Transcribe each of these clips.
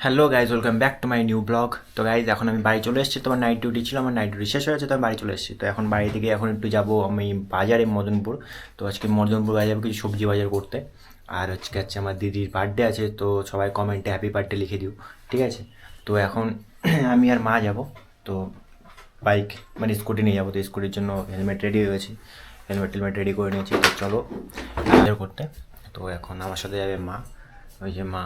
Hello guys, welcome back to my new blog. তো guys এখন আমি বাড়ি চলে এসেছি। তোমার নাইট ডিউটি ছিল, আমার নাইট ডিউটি শেষ হয়েছে, তো আমি বাড়ি চলে এসেছি। তো এখন বাড়ি থেকে এখন একটু যাবো আমি বাজারে, মদনপুর। তো আজকে মদনপুর বাজারে যাবো কিছু সবজি বাজার করতে। আর হচ্ছে আমার দিদির বার্থডে আছে, তো সবাই কমেন্টে হ্যাপি বার্থডে লিখে দিও, ঠিক আছে? তো এখন আমি আর মা যাব। তো বাইক মানে স্কুটি নিয়ে যাবো, তো স্কুটির জন্য হেলমেট রেডি হয়ে গেছে, হেলমেট রেডি করে নিয়েছি। তো চলো বাজার করতে। তো এখন আমার সাথে যাবে মা। ওই যে মা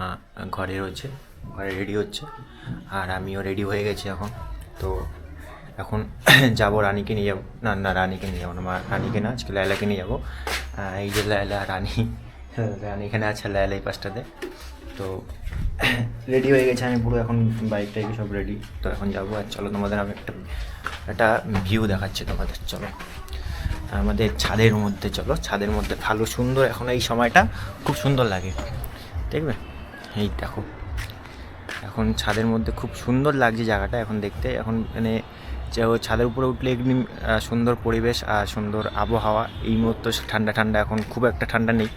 ঘরে রয়েছে, ঘরে রেডি হচ্ছে, আর আমিও রেডি হয়ে গেছি এখন। তো এখন যাবো, রানীকে নিয়ে যাবো। না না, রানীকে নিয়ে যাবো না, মা রানীকে না, আজকে লায়লাকে নিয়ে যাবো। এই যে লায়লা, রানী, রানী এখানে আছে, লায়লা এই পাশটাতে। তো রেডি হয়ে গেছে আমি পুরো, এখন বাইক টাইক সব রেডি। তো এখন যাবো, আর চলো তোমাদের আমি একটা একটা ভিউ দেখাচ্ছি তোমাদের। চলো আমাদের ছাদের মধ্যে, চলো ছাদের মধ্যে ভালো সুন্দর, এখন এই সময়টা খুব সুন্দর লাগে, দেখবে? এই দেখো, এখন ছাদের মধ্যে খুব সুন্দর লাগছে জায়গাটা এখন দেখতে। এখন মানে যে ছাদের উপরে উঠলে এমনি সুন্দর পরিবেশ আর সুন্দর আবহাওয়া। এই মুহূর্তে ঠান্ডা ঠান্ডা, এখন খুব একটা ঠান্ডা নেই।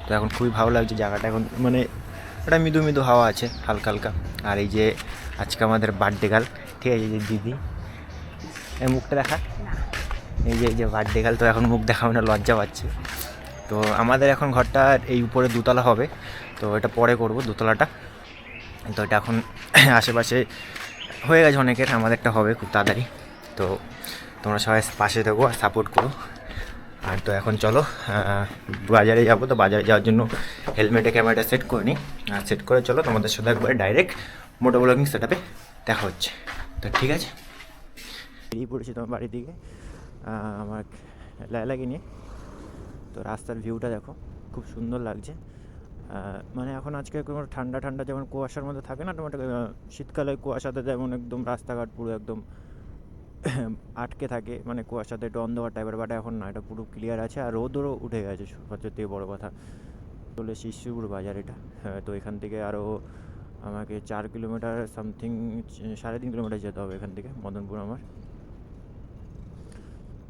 তো এখন খুবই ভালো লাগছে জায়গাটা, এখন মানে একটা মৃদু মৃদু হাওয়া আছে হালকা হালকা। আর এই যে আজকে আমাদের বার্থডে গার্ল, ঠিক আছে, এই যে দিদি, এই মুখটা দেখা, এই যে বার্থডে গার্ল। তো এখন মুখ দেখাবে না, লজ্জা পাচ্ছে। তো আমাদের এখন ঘরটা এই উপরে দুতলা হবে, তো এটা পরে করব দোতলাটা। তো এটা এখন আশেপাশে হয়ে গেছে অনেকের, আমাদেরটা হবে খুব তাড়াতাড়ি। তো তোমরা সবাই পাশে থাকো আর সাপোর্ট করো। আর তো এখন চলো বাজারে যাবো। তো বাজারে যাওয়ার জন্য হেলমেটে ক্যামেরাটা সেট করে নিই, আর সেট করে চলো তোমাদের সাথে একবার ডাইরেক্ট মোটো ব্লগিং সেট আপে দেখা হচ্ছে। তো ঠিক আছে, বেরিয়ে পড়েছি তোমার বাড়ির দিকে আমার লায়লাকে নিয়ে। তো রাস্তার ভিউটা দেখো, খুব সুন্দর লাগছে। মানে এখন আজকে কোনো ঠান্ডা ঠান্ডা যেমন কুয়াশার মধ্যে থাকে না, তোমার শীতকালে কুয়াশাতে যেমন একদম রাস্তাঘাট পুরো একদম আটকে থাকে, মানে কুয়াশাতে একটু অন্ধকার টাইপের, বাট এখন না, এটা পুরো ক্লিয়ার আছে আর রোদও উঠে গেছে, সবচেয়ে থেকে বড়ো কথা। চলে শিশুর বাজার এটা। তো এখান থেকে আরও আমাকে 4 কিলোমিটার সামথিং, 3.5 কিলোমিটার যেতে হবে এখান থেকে মদনপুর আমার।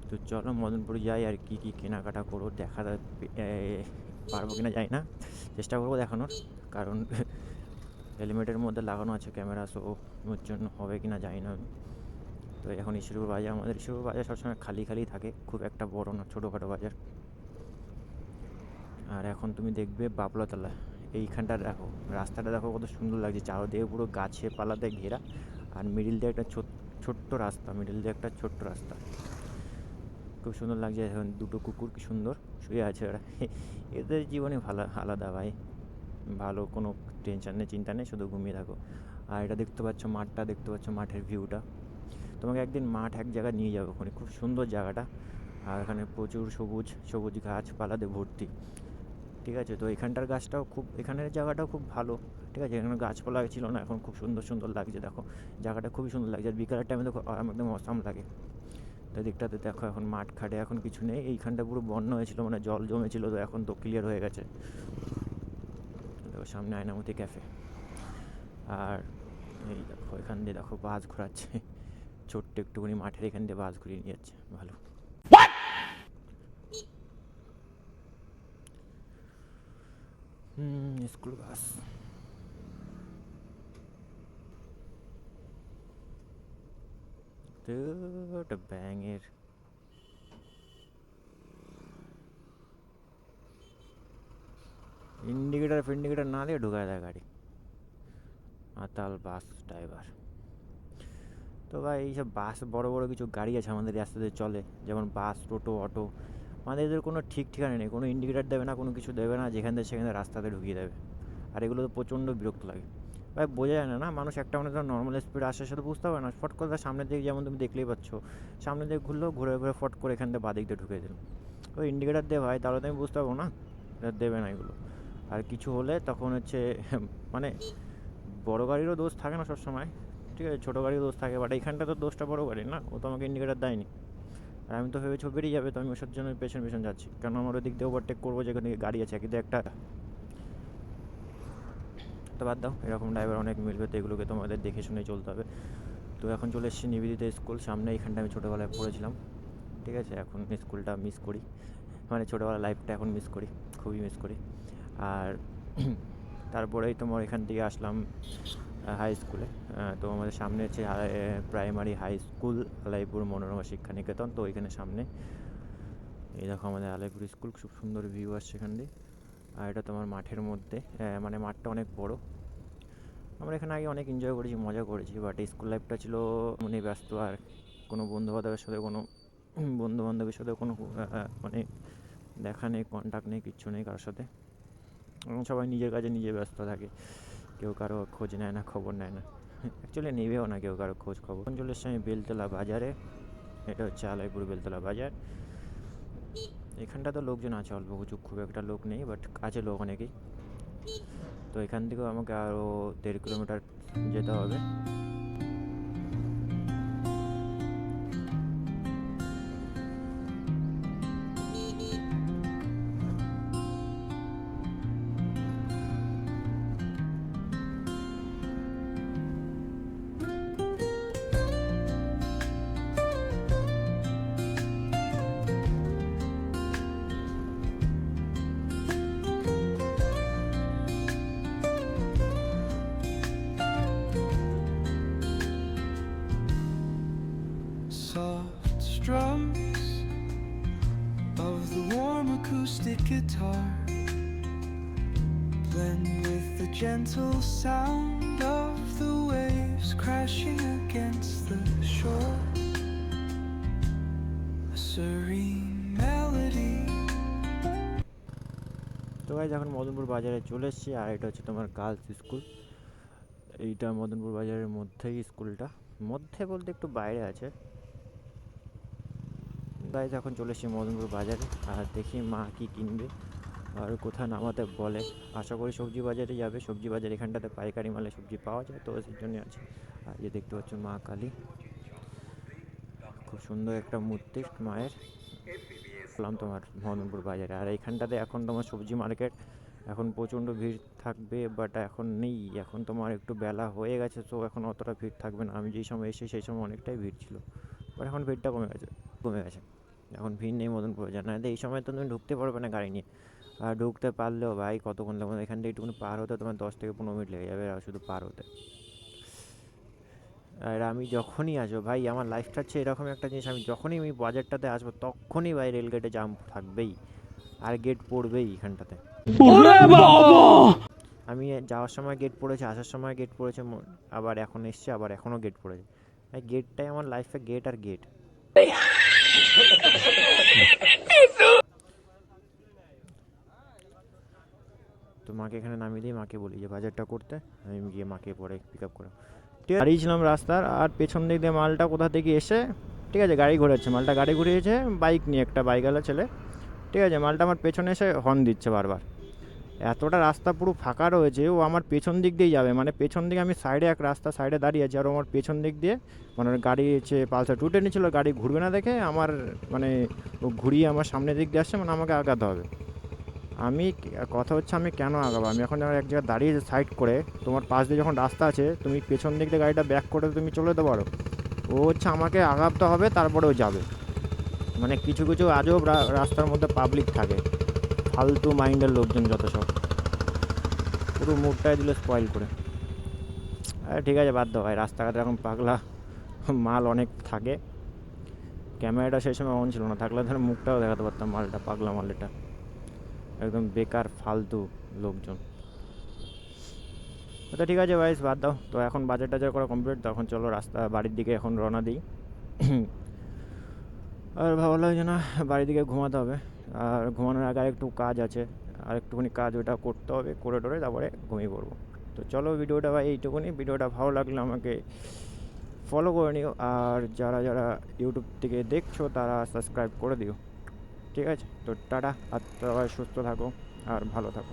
তো চলো মদনপুর যাই, আর কি কি কেনাকাটা করবো দেখা পারবো কিনা জানি না, চেষ্টা করবো দেখানোর। কারণ হেলমেটের মধ্যে লাগানো আছে ক্যামেরা, সো ওর জন্য হবে কিনা জানি না আমি। তো এখন ঈশ্বরপুর বাজার, আমাদের ঈশ্বরপুর বাজার সবসময় খালি খালি থাকে, খুব একটা বড় না, ছোটোখাটো বাজার। আর এখন তুমি দেখবে বাবলাতলা, এইখানটা দেখো, রাস্তাটা দেখো কত সুন্দর লাগছে, চারদিকে পুরো গাছে পালাতে ঘেরা, আর মিডিল দিয়ে একটা ছোট্ট রাস্তা, মিডিল দিয়ে একটা ছোট্ট রাস্তা, খুব সুন্দর লাগছে। এখন দুটো কুকুর কি সুন্দর শুয়ে আছে ওরা, এদের জীবনে ভালো আলাদা ভাই, ভালো কোনো টেনশন নেই, চিন্তা নেই, শুধু ঘুমিয়ে থাকো। আর এটা দেখতে পাচ্ছ, মাঠটা দেখতে পাচ্ছ, মাঠের ভিউটা। তোমাকে একদিন মাঠ এক জায়গায় নিয়ে যাবো, ওখানে খুব সুন্দর জায়গাটা। আর এখানে প্রচুর সবুজ সবুজ গাছপালাতে ভর্তি, ঠিক আছে? তো এখানটার গাছটাও খুব, এখানের জায়গাটাও খুব ভালো, ঠিক আছে? এখানে গাছপালা ছিল না, এখন খুব সুন্দর সুন্দর লাগছে দেখো, জায়গাটা খুবই সুন্দর লাগছে। আর বিকালের টাইমে দেখো একদম অসাম লাগে। তো দিকটাতে দেখো, এখন মাঠ ঘাটে এখন কিছু নেই, এইখানটা পুরো বন্যা হয়েছিল, মানে জল জমেছিল, তো এখন তো ক্লিয়ার হয়ে গেছে। দেখো সামনে আয়নামতি ক্যাফে। আর এই দেখো, এখান দিয়ে দেখো বাস ঘোরাচ্ছে, ছোট্ট একটুখানি মাঠের এখান দিয়ে বাস ঘুরিয়ে নিয়ে যাচ্ছে, ভালো। School bus. তো ওটা ব্যাঙের, ইন্ডিকেটার ফিন্ডিকেটার না দিয়ে ঢুকায় দেয় গাড়ি, মাতাল বাস ড্রাইভার। তো ভাই এইসব বাস, বড় বড় কিছু গাড়ি আছে আমাদের রাস্তাতে চলে, যেমন বাস, টোটো, অটো, মানে এদের কোনো ঠিক ঠিকানা নেই, কোনো ইন্ডিকেটার দেবে না, কোনো কিছু দেবে না, যেখান থেকে সেখানে রাস্তাতে ঢুকিয়ে দেবে। আর এগুলো তো প্রচণ্ড বিরক্ত লাগে ভাই, বোঝা যায় না, না মানুষ একটা মানে ধর নর্মাল স্পিড আসে, সেটা বুঝতে পারে না, ফট করে তার সামনের দিকে, যেমন তুমি দেখলেই পাচ্ছ, সামনের দিকে ঘুরলো, ঘুরে ঘুরে ফট করে এখান থেকে বাদিক দিয়ে ঢুকে দিল। ওই ইন্ডিকেটার দে ভাই, তাহলে তো আমি বুঝতে পারবো না, এটা দেবে না এগুলো। আর কিছু হলে তখন হচ্ছে মানে বড় গাড়িরও দোষ থাকে না সবসময়, ঠিক আছে, ছোটো গাড়ির দোষ থাকে, বাট এইখানটা তো দোষটা বড় গাড়ির না, ও তো আমাকে ইন্ডিকেটার দেয়নি। আর আমি তো ভেবেছি বেরিয়ে যাবে, তো আমি ওসব জন্য পেছন পেছন যাচ্ছি, কারণ আমার ওই দিক দিয়ে ওভারটেক করবো, যেখানে গাড়ি আছে কিন্তু একটা। তো বাদ দাও, এরকম ড্রাইভার অনেক মিলবে, তো এগুলোকে তোমাদের দেখে শুনে চলতে হবে। তো এখন চলে এসেছি নিবেদিতা স্কুল সামনে, এইখানটা আমি ছোটোবেলায় পড়েছিলাম, ঠিক আছে? এখন স্কুলটা মিস করি, মানে ছোটোবেলার লাইফটা এখন মিস করি, খুবই মিস করি। আর তারপরেই তোমার এখান থেকে আসলাম হাই স্কুলে। তো আমাদের সামনে হচ্ছে primary high school Alaipur Manorama Shiksha Niketan. তো ওইখানে সামনে এই দেখো আমাদের আলাইপুর স্কুল, খুব সুন্দর ভিউ আসছে এখান দিয়ে। আর এটা তোমার মাঠের মধ্যে, মানে মাঠটা অনেক বড়। আমরা এখানে আগে অনেক এনজয় করেছি, মজা করেছি, বাট স্কুল লাইফটা ছিল মানে ব্যস্ত, আর কোনো বন্ধুবান্ধবের সাথে কোনো মানে দেখা নেই, কন্ট্যাক্ট নেই, কিচ্ছু নেই কারোর সাথে। এবং সবাই নিজের কাজে নিজে ব্যস্ত থাকে, কেউ কারো খোঁজ নেয় না, খবর নেয় না, অ্যাকচুয়ালি নেবেও না কেউ কারো খোঁজ খবর। এখন চলে এসছি আমি বেলতলা বাজারে। এটা হচ্ছে আলাইপুর বেলতলা বাজার। এখানটা তো লোকজন আছে অল্প কিছু, খুব একটা লোক নেই, বাট আছে লোক অনেকেই। তো এখান থেকেও আমাকে আরও 1.5 কিলোমিটার যেতে হবে। Soft strums of the warm acoustic guitar blend with the gentle sound of the waves crashing against the shore. A serene melody. তো গাইজ এখন মদনপুর বাজারে চলে এসেছি, আর এটা হচ্ছে তোমার গার্লস স্কুল। এইটা মদনপুর বাজারের মধ্যেই স্কুলটা, মধ্যে বলতে একটু বাইরে আছে। গাইজ এখন চলে এসেছি মদনপুর বাজারে, আর দেখি মা কি কিনবে আর কোথায় নামাতে বলে। আশা করি সবজি বাজারে যাবে, সবজি বাজার এখানটাতে পাইকারি মালে সবজি পাওয়া যায়, তো সেই জন্যই আছে। আর যে দেখতে পাচ্ছ মা কালী, খুব সুন্দর একটা মূর্তি মায়ের। বললাম তোমার মদনপুর বাজারে, আর এইখানটাতে এখন তোমার সবজি মার্কেট, এখন প্রচণ্ড ভিড় থাকবে, বাট এখন নেই, এখন তোমার একটু বেলা হয়ে গেছে, তো এখন অতটা ভিড় থাকবে না। আমি যেই সময় এসে সেই সময় অনেকটাই ভিড় ছিল, বাট এখন ভিড়টা কমে গেছে। এখন ভিড় নেই মদনপুর বাজার, না এই সময় তো তুমি ঢুকতে পারবে না গাড়ি নিয়ে। আর ঢুকতে পারলেও ভাই কতক্ষণ লাগবে, এখান থেকে একটুখানি পার হতে তোমার 10 থেকে 15 মিনিট লেগে যাবে, আর শুধু পার হতে। আর আমি যখনই আসবো ভাই, আমার লাইফটা হচ্ছে এরকম একটা জিনিস, আমি যখনই আমি বাজারটাতে আসবো তখনই ভাই রেলগেটে জাম থাকবেই, আর গেট পড়বেই এখানটাতে। আমি যাওয়ার সময় গেট পড়েছে, আসার সময় গেট পড়েছে, আবার এখন এসছে, আবার এখনও গেট পড়েছে। এই গেটটাই আমার লাইফে, গেট আর গেট। তো মাকে এখানে নামিয়ে দিই, মাকে বলি যে বাজারটা করতে, আমি গিয়ে মাকে পরে পিক আপ করে। ঠিক আছে, দাঁড়িয়েছিলাম রাস্তার, আর পেছন দিক দিয়ে মালটা কোথা থেকে এসে, ঠিক আছে গাড়ি ঘোরাচ্ছে, মালটা গাড়ি ঘুরিয়েছে বাইক নিয়ে, একটা বাইকওয়ালা ছেলে, ঠিক আছে, মালটা আমার পেছনে এসে হর্ন দিচ্ছে বারবার। এতটা রাস্তা পুরো ফাঁকা রয়েছে, ও আমার পেছন দিক দিয়েই যাবে, মানে পেছন দিকে আমি সাইডে এক রাস্তা সাইডে দাঁড়িয়ে আছি, আর আমার পেছন দিক দিয়ে মানে গাড়ি হচ্ছে পালসার 210 নিয়েছিল, গাড়ি ঘুরবে না দেখে আমার মানে ও ঘুরিয়ে আমার সামনের দিক দিয়ে আসছে, মানে আমাকে আগাতে হবে। আমি কথা হচ্ছে আমি কেন আগাবো, আমি এখন এক জায়গায় দাঁড়িয়ে সাইড করে, তোমার পাশ দিয়ে যখন রাস্তা আছে তুমি পেছন দিক দিয়ে গাড়িটা ব্যাক করে তুমি চলে যেতে পারো, ও হচ্ছে আমাকে আগাতে হবে, তারপরেও যাবে। মানে কিছু কিছু আজব রাস্তার মধ্যে পাবলিক থাকে, ফালতু মাইন্ডের লোকজন যত সব, পুরো মুডটাই দিল স্পয়েল করে। আরে ঠিক আছে বাদ দাও ভাই, রাস্তাঘাটে এখন পাগলা মাল অনেক থাকে, ক্যামেরাটা সেই সময় অন ছিল না, থাকলে ধর মুখটাও দেখাতে পারতাম, মালটা পাগলা মাল, এটা একদম বেকার ফালতু লোকজন। তো ঠিক আছে ভাই বাদ দাও, তো এখন বাজার টাজার করা কমপ্লিট, তখন চলো রাস্তা বাড়ির দিকে এখন রওনা দিই। আর ভালো লাগছে না, বাড়ির দিকে ঘুমাতে হবে, আর ঘুমানোর আগে একটু কাজ আছে, আর একটুখানি কাজ ওটা করতে হবে, করে টোরে তারপরে ঘুমিয়ে পড়বো। তো চলো ভিডিওটা ভাই এইটুকুনি, ভিডিওটা ভালো লাগলে আমাকে ফলো করে নিও, আর যারা যারা ইউটিউব থেকে দেখছো তারা সাবস্ক্রাইব করে দিও, ঠিক আছে? তো টাটা, আর সবাই সুস্থ থাকো আর ভালো থাকো।